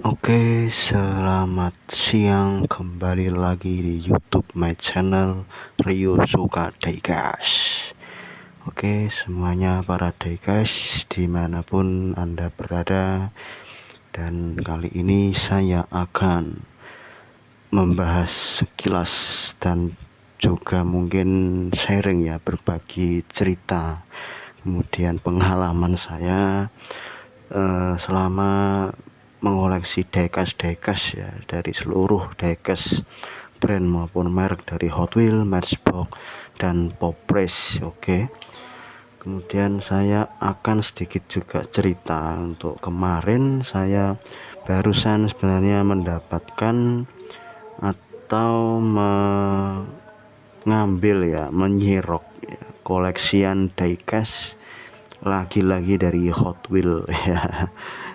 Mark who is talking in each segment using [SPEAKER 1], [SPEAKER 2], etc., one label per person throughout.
[SPEAKER 1] Oke, selamat siang, kembali lagi di YouTube my channel Rio Suka Diecast. Oke, semuanya para diecast dimanapun Anda berada, dan kali ini saya akan membahas sekilas dan juga mungkin sharing ya, berbagi cerita kemudian pengalaman saya selama mengoleksi diecast ya, dari seluruh diecast brand maupun merek, dari Hot Wheels, Matchbox dan Pop Race. Oke. Kemudian saya akan sedikit juga cerita untuk kemarin saya barusan sebenarnya mendapatkan atau mengambil ya, menyirok ya, koleksian diecast lagi-lagi dari Hot Wheels ya.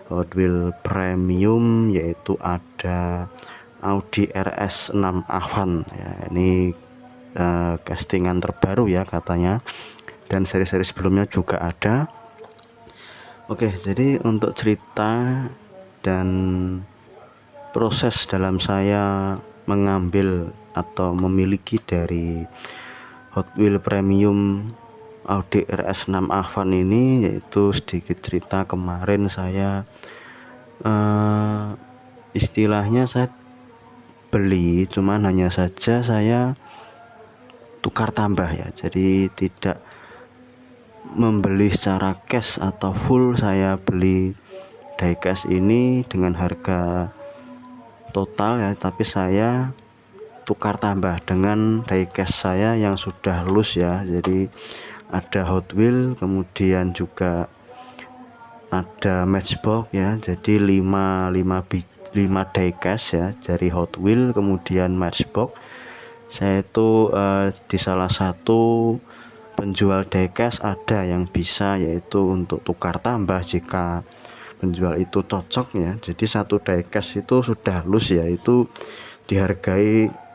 [SPEAKER 1] Hot Wheels premium, yaitu ada Audi RS6 Avant ya. Ini castingan terbaru ya katanya, dan seri-seri sebelumnya juga ada. Oke, jadi untuk cerita dan proses dalam saya mengambil atau memiliki dari Hot Wheels premium Audi RS6 Avant ini, yaitu sedikit cerita. Kemarin saya istilahnya saya beli, cuman hanya saja saya tukar tambah ya, jadi tidak membeli secara cash atau full. Saya beli diecast ini dengan harga total ya, tapi saya tukar tambah dengan diecast saya yang sudah loose ya. Jadi ada Hot Wheels, kemudian juga ada Matchbox ya. Jadi 5 diecast ya dari Hot Wheels kemudian Matchbox. Saya itu di salah satu penjual diecast ada yang bisa, yaitu untuk tukar tambah jika penjual itu cocok ya. Jadi satu diecast itu sudah loose ya, itu dihargai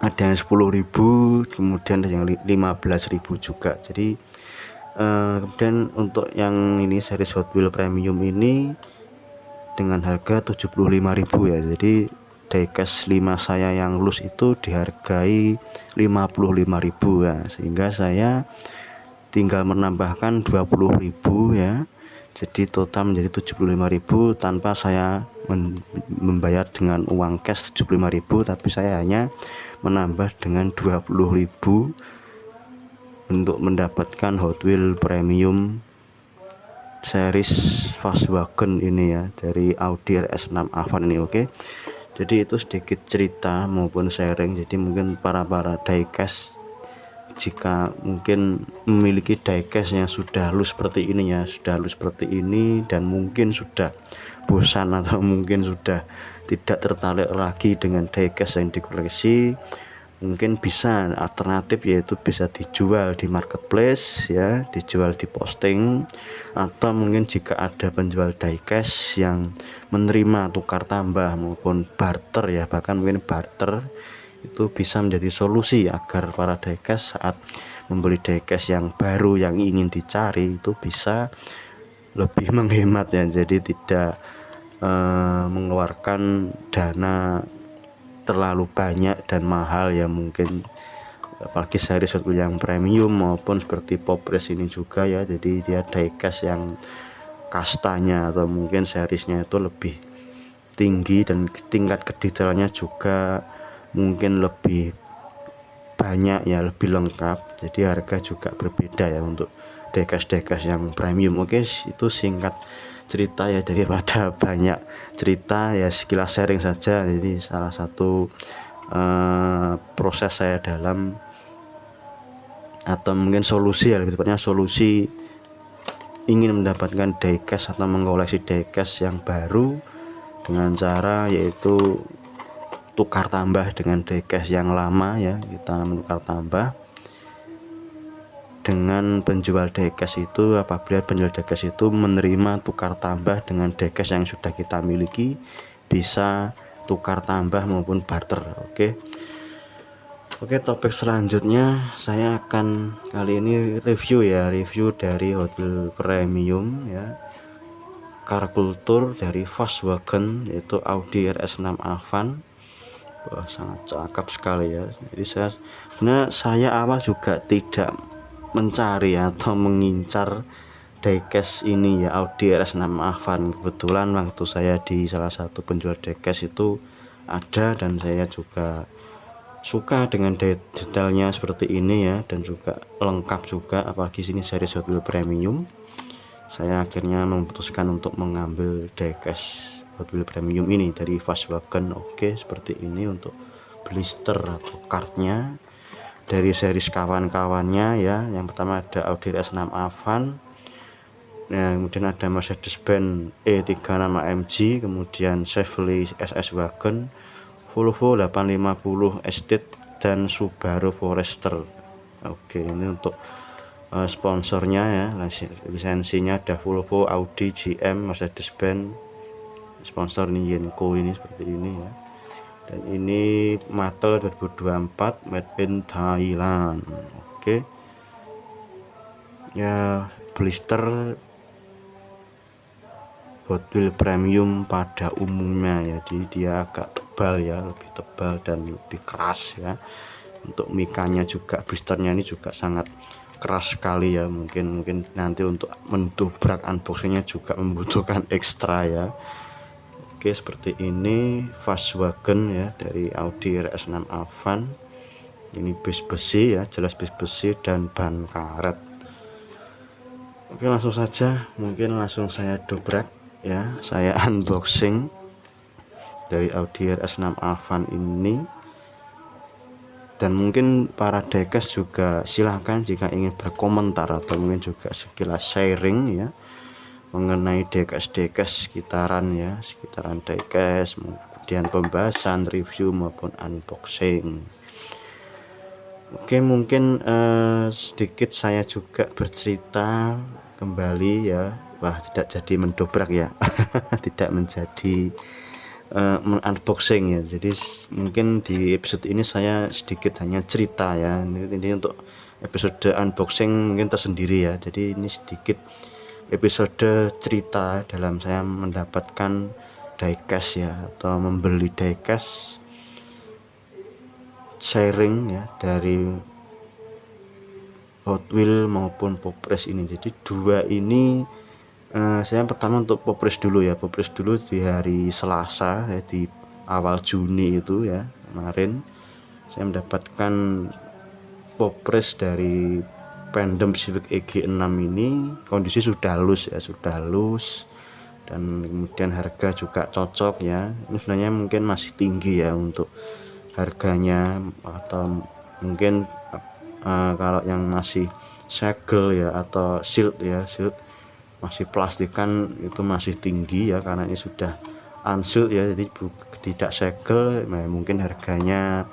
[SPEAKER 1] ada yang 10.000, kemudian ada yang 15.000 juga. Jadi kemudian untuk yang ini series Hot Wheels premium ini dengan harga 75.000 ya. Jadi diecast 5 saya yang loose itu dihargai 55.000 ya, sehingga saya tinggal menambahkan 20.000 ya. Jadi total menjadi 75.000 tanpa saya membayar dengan uang cash 75.000, tapi saya hanya menambah dengan 20.000 untuk mendapatkan Hot Wheels premium series Fastwagon ini ya, dari Audi RS6 Avant ini. Oke. Jadi itu sedikit cerita maupun sharing. Jadi mungkin para diecast, jika mungkin memiliki diecast yang sudah loose seperti ini ya, sudah loose seperti ini, dan mungkin sudah bosan atau mungkin sudah tidak tertarik lagi dengan diecast yang dikoleksi, mungkin bisa alternatif, yaitu bisa dijual di marketplace ya, dijual di posting, atau mungkin jika ada penjual diecast yang menerima tukar tambah maupun barter ya, bahkan mungkin barter itu bisa menjadi solusi agar para diecast saat membeli diecast yang baru yang ingin dicari itu bisa lebih menghemat ya. Jadi tidak mengeluarkan dana terlalu banyak dan mahal ya, mungkin apalagi seri satu yang premium maupun seperti Pop Race ini juga ya. Jadi dia diecast yang kastanya atau mungkin serisnya itu lebih tinggi dan tingkat kedetailannya juga mungkin lebih banyak ya, lebih lengkap. Jadi harga juga berbeda ya untuk diecast yang premium. Oke, itu singkat cerita ya, daripada banyak cerita ya, sekilas sharing saja. Jadi salah satu proses saya dalam, atau mungkin solusi ya, lebih tepatnya solusi ingin mendapatkan diecast atau mengoleksi diecast yang baru dengan cara yaitu tukar tambah dengan diecast yang lama ya. Kita menukar tambah dengan penjual diecast itu, apabila penjual diecast itu menerima tukar tambah dengan diecast yang sudah kita miliki, bisa tukar tambah maupun barter. Oke, topik selanjutnya saya akan kali ini review dari Hot Wheels premium ya. car culture dari Volkswagen, yaitu Audi RS6 Avant. Wah, sangat cakep sekali ya. Jadi saya awal juga tidak mencari atau mengincar diecast ini ya, Audi RS6 Avant. Kebetulan waktu saya di salah satu penjual diecast itu ada, dan saya juga suka dengan detailnya seperti ini ya, dan juga lengkap juga, apalagi sini seri Hot Wheels Premium. Saya akhirnya memutuskan untuk mengambil diecast Hot Wheels Premium ini dari Volkswagen. Oke, seperti ini untuk blister atau kartnya dari series kawan-kawannya ya. Yang pertama ada Audi RS6 Avant, nah, kemudian ada Mercedes-Benz E36 AMG, kemudian Chevrolet SS Wagon, Volvo 850 Estate, dan Subaru Forester. Oke, ini untuk sponsornya ya, lisensinya ada Volvo, Audi, GM, Mercedes-Benz. Sponsor ini Yenko, ini seperti ini ya. Dan ini Mattel 2024 made in Thailand. Oke ya, blister Hot Wheels Premium pada umumnya ya, jadi dia agak tebal ya, lebih tebal dan lebih keras ya. Untuk mikanya juga, blisternya ini juga sangat keras sekali ya. Mungkin nanti untuk mendobrak unboxingnya juga membutuhkan ekstra ya. Oke, seperti ini Volkswagen ya dari Audi RS6 Avant. Ini base besi ya, jelas base besi dan ban karet. Oke, langsung saja, mungkin langsung saya dobrak ya, saya unboxing dari Audi RS6 Avant ini. Dan mungkin para diecast juga silahkan jika ingin berkomentar atau mungkin juga sekilas sharing ya mengenai diecast sekitaran ya, sekitaran diecast, kemudian pembahasan, review maupun unboxing. Oke, mungkin sedikit saya juga bercerita kembali ya. Wah, tidak jadi mendobrak ya tidak menjadi unboxing ya. Jadi mungkin di episode ini saya sedikit hanya cerita ya. Ini untuk episode unboxing mungkin tersendiri ya. Jadi ini sedikit episode cerita dalam saya mendapatkan diecast ya, atau membeli diecast sharing ya dari Hot Wheels maupun Popres ini. Jadi dua ini saya pertama untuk Popres dulu ya. Popres dulu di hari Selasa ya, di awal Juni itu ya, kemarin saya mendapatkan Popres dari Pandem Civic EG6 ini. Kondisi sudah halus ya, sudah halus, dan kemudian harga juga cocok ya. Ini sebenarnya mungkin masih tinggi ya untuk harganya, atau mungkin kalau yang masih segel ya atau shield ya, shield masih plastikan itu masih tinggi ya, karena ini sudah unshield ya, jadi tidak segel. Nah, mungkin harganya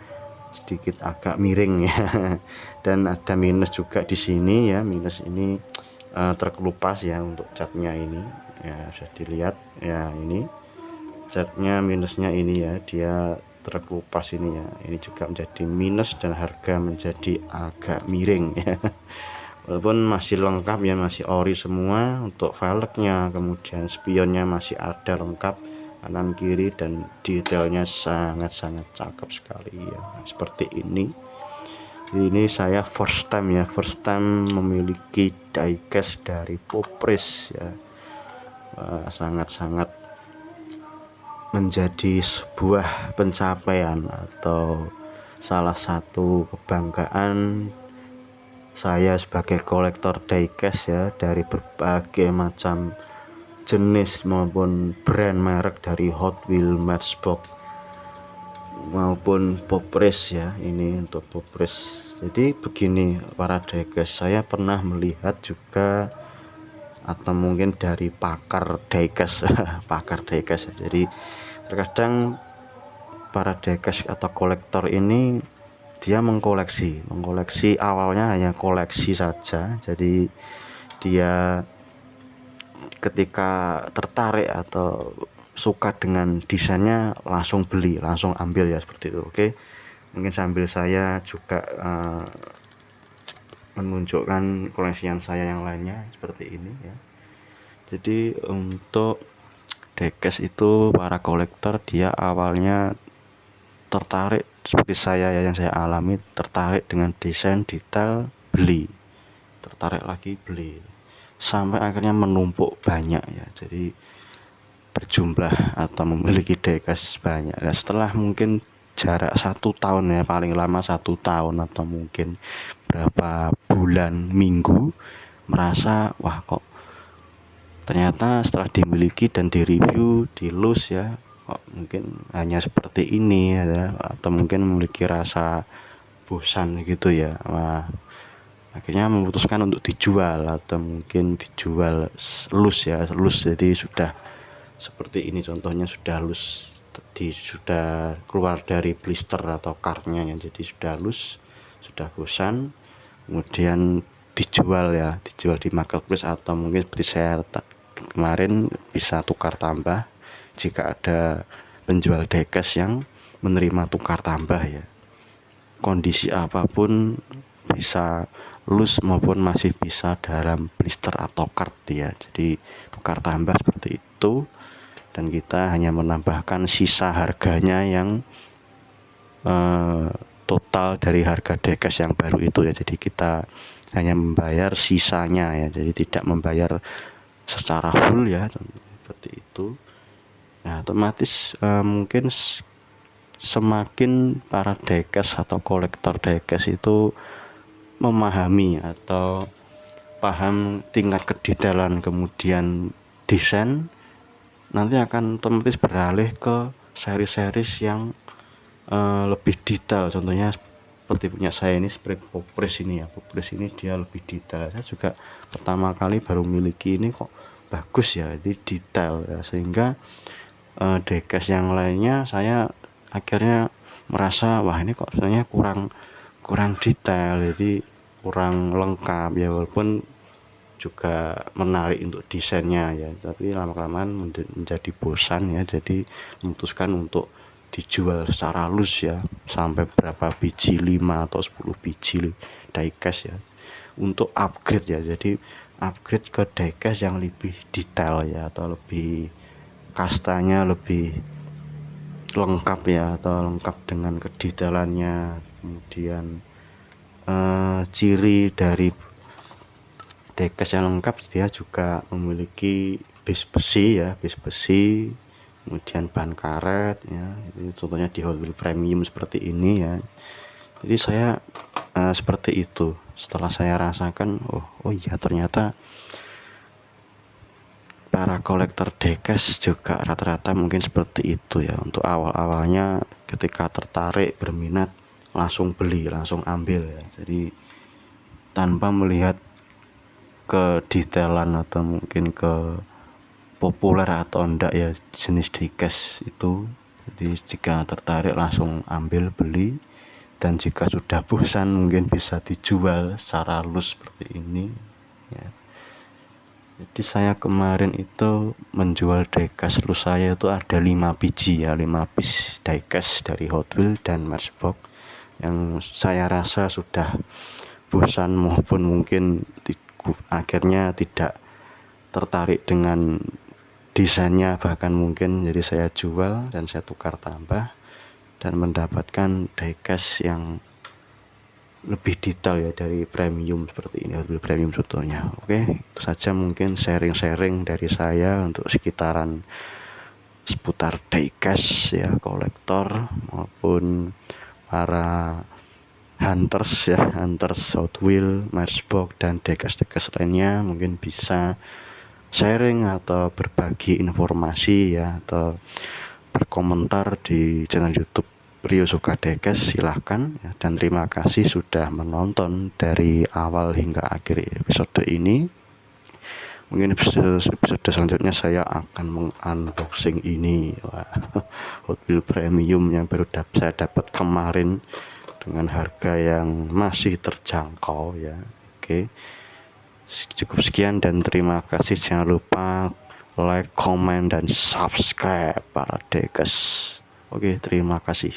[SPEAKER 1] sedikit agak miring ya dan ada minus juga di sini ya. Minus ini terkelupas ya untuk catnya ini ya, bisa dilihat ya, ini catnya minusnya ini ya, dia terkelupas ini ya. Ini juga menjadi minus dan harga menjadi agak miring ya walaupun masih lengkap ya, masih ori semua. Untuk velgnya, kemudian spionnya masih ada lengkap kanan kiri, dan detailnya sangat-sangat cakep sekali ya, seperti ini. Ini saya first time memiliki diecast dari Popres ya. Sangat-sangat menjadi sebuah pencapaian atau salah satu kebanggaan saya sebagai kolektor diecast ya, dari berbagai macam jenis maupun brand merek, dari Hot Wheels, Matchbox maupun Popres ya. Ini untuk Popres. Jadi begini para diecast, saya pernah melihat juga, atau mungkin dari pakar diecast pakar diecast ya. Jadi terkadang para diecast atau kolektor ini dia mengkoleksi awalnya hanya koleksi saja. Jadi dia ketika tertarik atau suka dengan desainnya langsung beli, langsung ambil ya, seperti itu. Oke, mungkin sambil saya juga menunjukkan koleksian saya yang lainnya seperti ini ya. Jadi untuk diecast itu para kolektor dia awalnya tertarik seperti saya ya, yang saya alami, tertarik dengan desain detail, beli, tertarik lagi, beli, sampai akhirnya menumpuk banyak ya, jadi berjumlah atau memiliki diecast banyak. Nah, setelah mungkin jarak 1 tahun ya, paling lama 1 tahun atau mungkin berapa bulan, minggu, merasa wah kok ternyata setelah dimiliki dan direview, dilus ya, kok mungkin hanya seperti ini ya, atau mungkin memiliki rasa bosan gitu ya. Wah, akhirnya memutuskan untuk dijual atau mungkin dijual loose ya, loose, jadi sudah seperti ini contohnya, sudah loose, sudah keluar dari blister atau kartnya ya, jadi sudah loose, sudah bosan, kemudian dijual ya, dijual di marketplace atau mungkin seperti saya kemarin bisa tukar tambah jika ada penjual diecast yang menerima tukar tambah ya, kondisi apapun, bisa loose maupun masih bisa dalam blister atau kart ya, jadi tukar tambah seperti itu. Dan kita hanya menambahkan sisa harganya yang total dari harga diecast yang baru itu ya, jadi kita hanya membayar sisanya ya, jadi tidak membayar secara full ya, seperti itu. Nah, otomatis mungkin semakin para diecast atau kolektor diecast itu memahami atau paham tingkat kedetailan kemudian desain, nanti akan otomatis beralih ke seri-series yang lebih detail. Contohnya seperti punya saya ini, seperti Popres ini ya, Popres ini dia lebih detail. Saya juga pertama kali baru miliki ini, kok bagus ya, jadi detail ya, sehingga diecast yang lainnya saya akhirnya merasa wah ini kok sebenarnya kurang detail, jadi kurang lengkap ya, walaupun juga menarik untuk desainnya ya, tapi lama-kelamaan menjadi bosan ya, jadi memutuskan untuk dijual secara loose ya, sampai berapa biji, 5 atau 10 biji diecast ya, untuk upgrade ya, jadi upgrade ke diecast yang lebih detail ya, atau lebih kastanya lebih lengkap ya, atau lengkap dengan kedetailannya. Kemudian ciri dari diecast yang lengkap, dia juga memiliki base besi ya, base besi, kemudian ban karet ya, itu contohnya di Hot Wheels Premium seperti ini ya. Jadi saya seperti itu, setelah saya rasakan oh iya ternyata para kolektor diecast juga rata-rata mungkin seperti itu ya. Untuk awal-awalnya ketika tertarik, berminat, langsung beli, langsung ambil ya, jadi tanpa melihat kedetailan atau mungkin ke populer atau enggak ya jenis diecast itu. Jadi jika tertarik langsung ambil, beli, dan jika sudah bosan mungkin bisa dijual secara loose seperti ini ya. Jadi saya kemarin itu menjual diecast loose, saya itu ada 5 biji ya, 5 piece diecast dari Hot Wheels dan Matchbox yang saya rasa sudah bosan maupun mungkin akhirnya tidak tertarik dengan desainnya bahkan mungkin, jadi saya jual dan saya tukar tambah dan mendapatkan diecast yang lebih detail ya, dari premium seperti ini, Hot Wheels Premium contohnya. Oke, itu saja mungkin sharing-sharing dari saya untuk sekitaran seputar diecast ya, kolektor maupun para hunters ya, hunters Hot Wheels, Matchbox, dan diecast lainnya. Mungkin bisa sharing atau berbagi informasi ya, atau berkomentar di channel YouTube Rio Suka Diecast, silahkan ya. Dan terima kasih sudah menonton dari awal hingga akhir episode ini. Mungkin episode selanjutnya saya akan mengunboxing ini, Hot Wheels Premium yang baru saya dapat kemarin dengan harga yang masih terjangkau ya. Oke, cukup sekian dan terima kasih. Jangan lupa like, comment, dan subscribe para diecast. Oke, terima kasih.